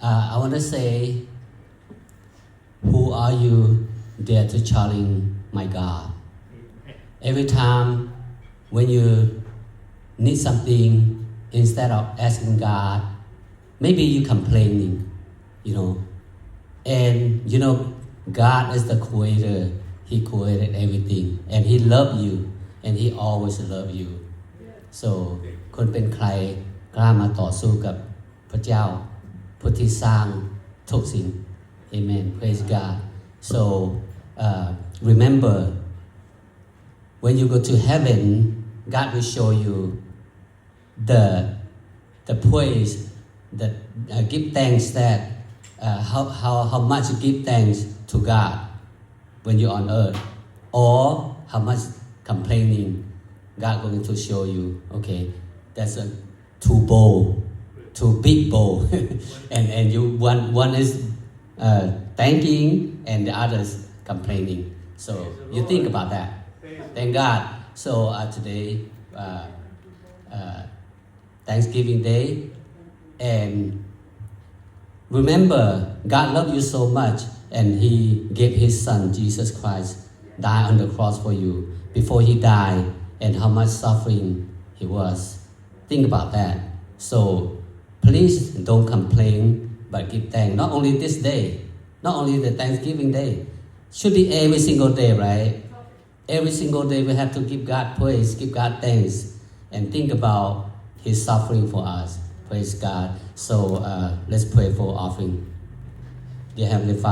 I want to say, who are you there to challenge my God? Every time when you need something, instead of asking God, maybe you complaining, And God is the creator. He created everything, and He loved you, and He always loved you. So คนเป็นใครกล้ามาต่อสู้กับพระเจ้าผู้ที่สร้างทุกสิ่ง Amen. Praise God. So remember, when you go to heaven, God will show you the praise, that give thanks that how much you give thanks to God when you're on earth, or how much complaining God going to show you. Okay, that's a two big bowl, and you one is thanking and the other is complaining. So you think about that. Thank God. So today, Thanksgiving Day, and remember, God loved you so much, and He gave His Son Jesus Christ die on the cross for you. Before He died, and how much suffering He was. Think about that. So please don't complain, but give thanks. Not only this day, not only the Thanksgiving Day, should be every single day, right? Every single day we have to give God praise, give God thanks, and think about His suffering for us. Praise God. So let's pray for offering. Dear Heavenly Father.